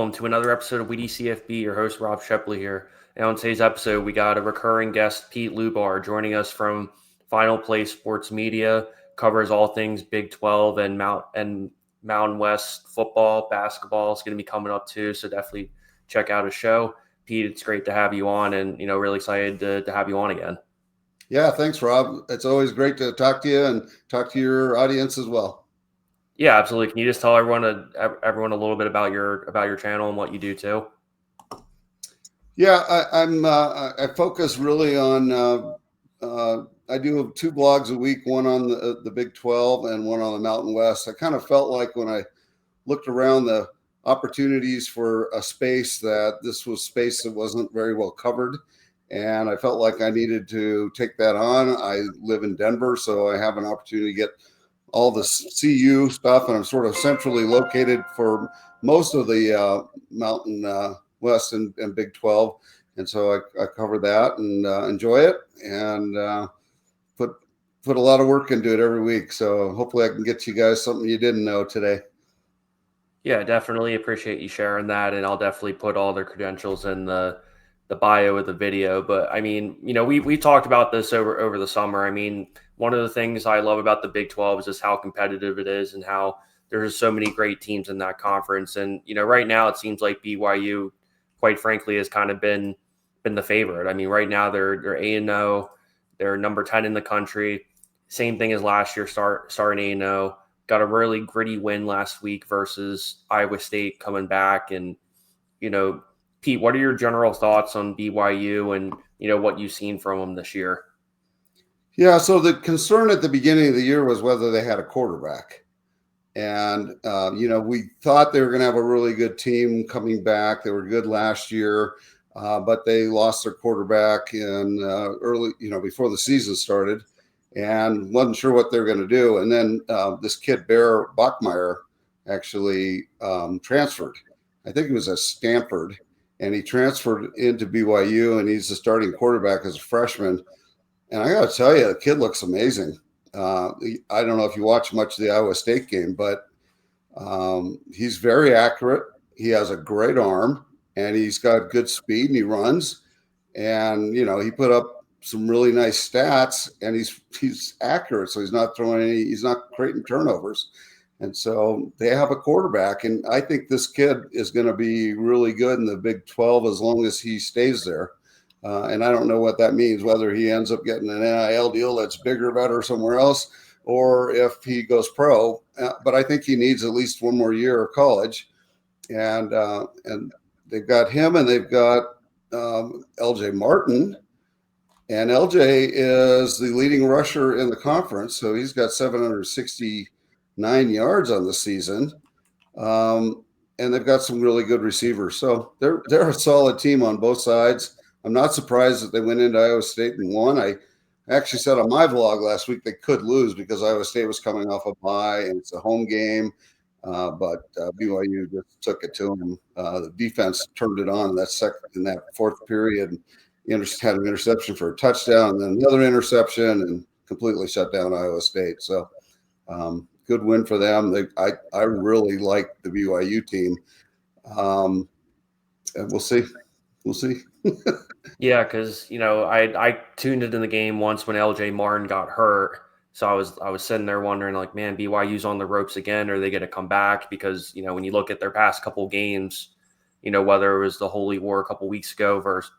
welcome to another episode of Witty CFB. Your host, Rob Sheply here. And on today's episode, we got a recurring guest, Pete Lubar, joining us from Final Play Sports Media, covers all things Big 12 and Mountain West football, basketball is going to be coming up too, so definitely check out his show. Pete, it's great to have you on, and really excited to have you on again. Yeah, thanks, Rob. It's always great to talk to you and talk to your audience as well. Yeah, absolutely. Can you just tell everyone a little bit about your channel and what you do too? Yeah, I focus really on. I do 2 blogs a week, one on the Big 12 and one on the Mountain West. I kind of felt like when I looked around the opportunities for a space that this was space that wasn't very well covered, and I felt like I needed to take that on. I live in Denver, so I have an opportunity to get all the CU stuff, and I'm sort of centrally located for most of the Mountain West and Big 12, and so I cover that and enjoy it, and put a lot of work into it every week. So hopefully I can get you guys something you didn't know today. Yeah, definitely appreciate you sharing that, and I'll definitely put all their credentials in the bio of the video. But I mean, we talked about this over the summer. I mean, one of the things I love about the Big 12 is just how competitive it is and how there's so many great teams in that conference. And right now it seems like BYU, quite frankly, has kind of been the favorite. I mean, right now they're 8-0, they're number 10 in the country. Same thing as last year, starting 8-0. Got a really gritty win last week versus Iowa State coming back. And, Pete, what are your general thoughts on BYU and, what you've seen from them this year? Yeah, so the concern at the beginning of the year was whether they had a quarterback. And, we thought they were going to have a really good team coming back. They were good last year, but they lost their quarterback in early, before the season started, and wasn't sure what they were going to do. And then this kid, Bear Bachmeier, actually transferred. I think he was at Stanford, and he transferred into BYU, and he's the starting quarterback as a freshman. And I got to tell you, the kid looks amazing. I don't know if you watch much of the Iowa State game, but he's very accurate. He has a great arm, and he's got good speed, and he runs. And, he put up some really nice stats, and he's accurate. So he's not creating turnovers. And so they have a quarterback, and I think this kid is going to be really good in the Big 12 as long as he stays there. And I don't know what that means, whether he ends up getting an NIL deal that's bigger, better somewhere else, or if he goes pro. But I think he needs at least one more year of college. And they've got him, and they've got LJ Martin. And LJ is the leading rusher in the conference. So he's got 769 yards on the season. And they've got some really good receivers. So they're a solid team on both sides. I'm not surprised that they went into Iowa State and won. I actually said on my vlog last week they could lose because Iowa State was coming off a bye and it's a home game. But BYU just took it to them. The defense turned it on in that fourth period. Had an interception for a touchdown, and then another interception, and completely shut down Iowa State. So good win for them. I really like the BYU team. And we'll see. Yeah, because I tuned into the game once when LJ Martin got hurt. So I was sitting there wondering, like, man, BYU's on the ropes again. Are they going to come back? Because when you look at their past couple games, whether it was the Holy War a couple weeks ago versus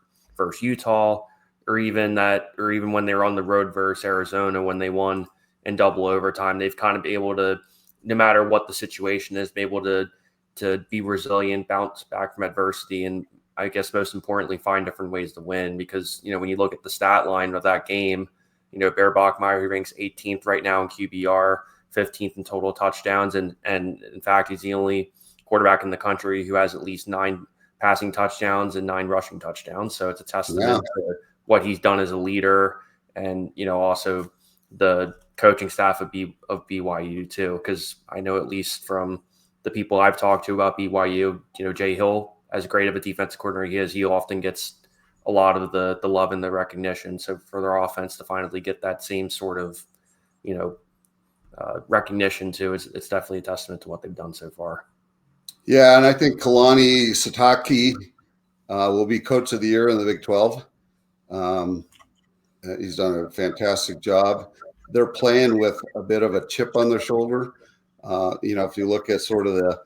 Utah, or even when they were on the road versus Arizona when they won in double overtime, they've kind of been able to, no matter what the situation is, be able to be resilient, bounce back from adversity, and I guess most importantly, find different ways to win. Because when you look at the stat line of that game, Bear Bachmeier, who ranks 18th right now in QBR, 15th in total touchdowns, and in fact he's the only quarterback in the country who has at least 9 passing touchdowns and 9 rushing touchdowns. So it's a testament to what he's done as a leader, and also the coaching staff of BYU too. Because I know, at least from the people I've talked to about BYU, Jay Hill, as great of a defensive coordinator he often gets a lot of the love and the recognition. So for their offense to finally get that same sort of recognition too, it's definitely a testament to what they've done so far. Yeah, and I think Kalani Sitake will be coach of the year in the Big 12. He's done a fantastic job. They're playing with a bit of a chip on their shoulder. If you look at sort of the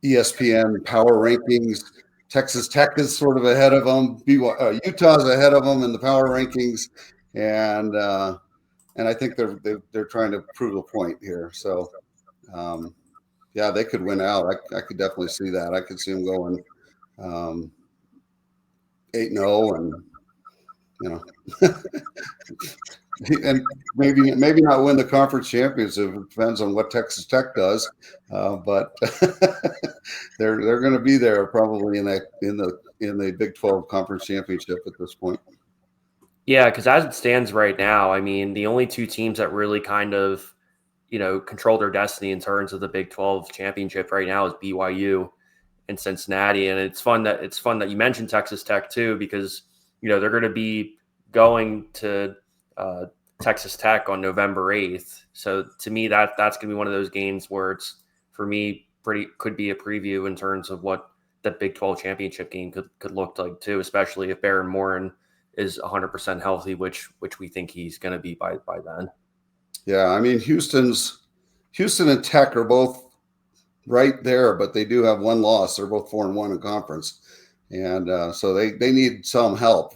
ESPN power rankings, Texas Tech is sort of ahead of them. Utah's ahead of them in the power rankings, and I think they're trying to prove a point here. So, yeah, they could win out. I could definitely see that. I could see them going 8-0, and and maybe not win the conference championship. It depends on what Texas Tech does, but they're going to be there probably in the Big 12 conference championship at this point. Yeah, because as it stands right now, I mean, the only two teams that really kind of control their destiny in terms of the Big 12 championship right now is BYU and Cincinnati. And it's fun that you mentioned Texas Tech too, because they're going to be going to Texas Tech on November 8th. So to me, that's going to be one of those games where it's, for me, could be a preview in terms of what the Big 12 championship game could look like too, especially if Baron Morin is 100% healthy, which we think he's going to be by then. Yeah, I mean, Houston and Tech are both right there, but they do have one loss. They're both 4-1 in conference, and so they need some help.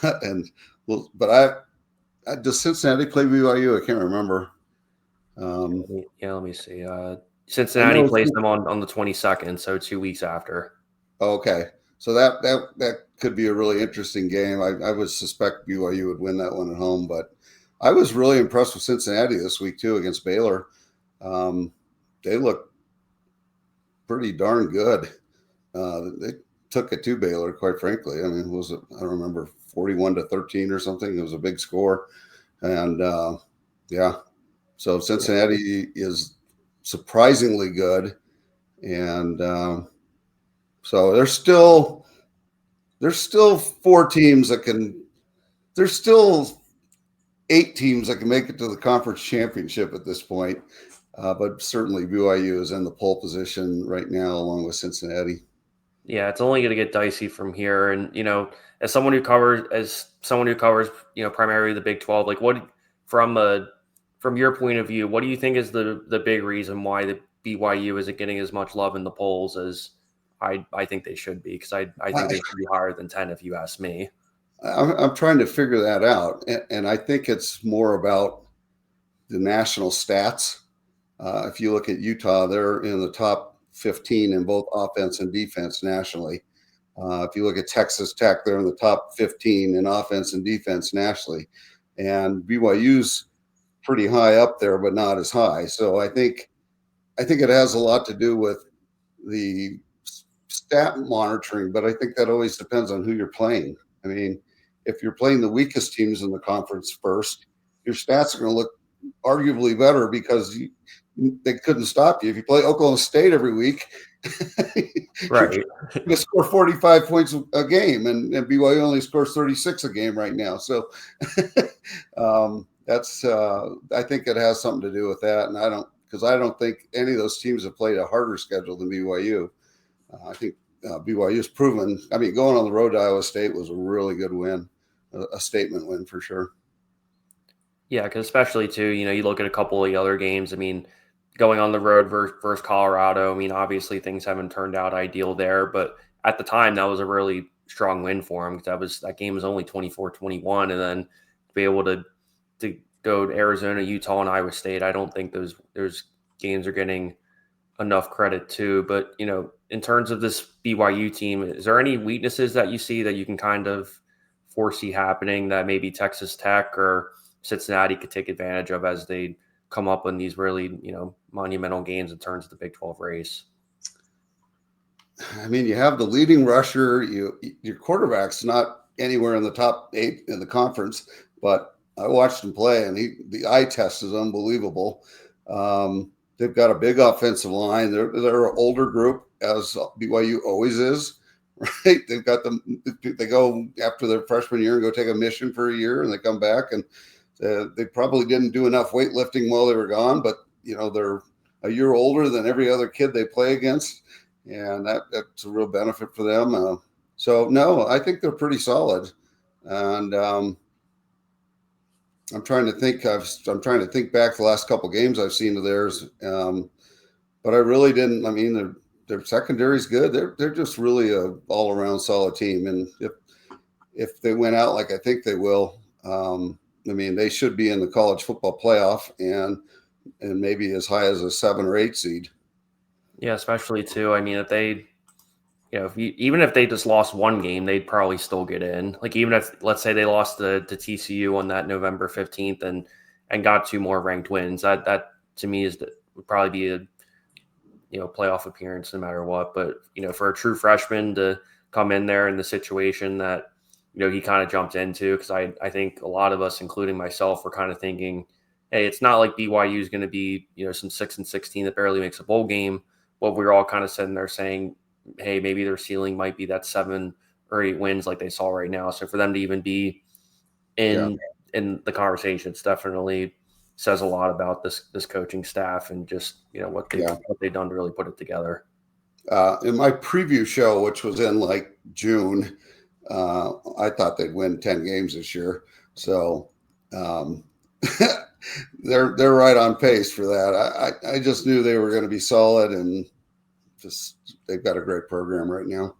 But does Cincinnati play BYU? I can't remember. Let me see. Cincinnati plays them on the 22nd, so 2 weeks after. Okay, so that could be a really interesting game. I would suspect BYU would win that one at home, but I was really impressed with Cincinnati this week too against Baylor. They look pretty darn good. They took it to Baylor, quite frankly. I mean, I don't remember 41-13 or something. It was a big score, and so Cincinnati is surprisingly good, and so there's still 4 teams that can. There's still 8 teams that can make it to the conference championship at this point, but certainly BYU is in the pole position right now, along with Cincinnati. Yeah, it's only going to get dicey from here, and as someone who covers primarily the Big 12, like what from your point of view, what do you think is the big reason why the BYU isn't getting as much love in the polls as I think they should be? Because I think they should be higher than 10 if you ask me. I'm trying to figure that out, and I think it's more about the national stats. If you look at Utah, they're in the top 15 in both offense and defense nationally. If you look at Texas Tech, they're in the top 15 in offense and defense nationally, and BYU's pretty high up there, but not as high. So I think it has a lot to do with the stat monitoring, but I think that always depends on who you're playing. I mean, if you're playing the weakest teams in the conference first, your stats are going to look arguably better because they couldn't stop you. If you play Oklahoma State every week, right, you're going to score 45 points a game, and BYU only scores 36 a game right now. So that's I think it has something to do with that, and I don't think any of those teams have played a harder schedule than BYU. I think BYU has proven. I mean, going on the road to Iowa State was a really good win, a statement win for sure. Yeah, because especially too, you look at a couple of the other games. I mean, going on the road versus Colorado. I mean, obviously things haven't turned out ideal there, but at the time that was a really strong win for him because that game was only 24-21, and then to be able to go to Arizona, Utah, and Iowa State, I don't think those games are getting enough credit too. But in terms of this BYU team, is there any weaknesses that you see that you can kind of foresee happening that maybe Texas Tech or Cincinnati could take advantage of as they come up in these really, monumental games in terms of the Big 12 race? I mean, you have the leading rusher. Your quarterback's not anywhere in the top 8 in the conference, but I watched him play, and the eye test is unbelievable. They've got a big offensive line. They're an older group, as BYU always is, right? They've got them. They go after their freshman year and go take a mission for a year, and they come back, and they probably didn't do enough weightlifting while they were gone, but they're a year older than every other kid they play against, and that's a real benefit for them. So no, I think they're pretty solid, and I'm trying to think. I'm trying to think back the last couple games I've seen of theirs, but I really didn't. I mean, their secondary is good. They're just really a all around solid team, and if they went out like I think they will, I mean, they should be in the college football playoff and maybe as high as a 7 or 8 seed. Yeah, especially too. I mean, if they, even if they just lost one game, they'd probably still get in. Like even if, let's say, they lost to TCU on that November 15th and got 2 more ranked wins, that to me would probably be a playoff appearance no matter what. But for a true freshman to come in there in the situation that he kind of jumped into, because I think a lot of us, including myself, were kind of thinking, hey, it's not like BYU is going to be some 6-16 that barely makes a bowl game. But we were all kind of sitting there saying, hey, maybe their ceiling might be that 7 or 8 wins like they saw right now. So for them to even be in the conversation, it's definitely says a lot about this coaching staff and just what they've done to really put it together. In my preview show, which was in like June, I thought they'd win 10 games this year. So they're right on pace for that. I just knew they were going to be solid, and just they've got a great program right now.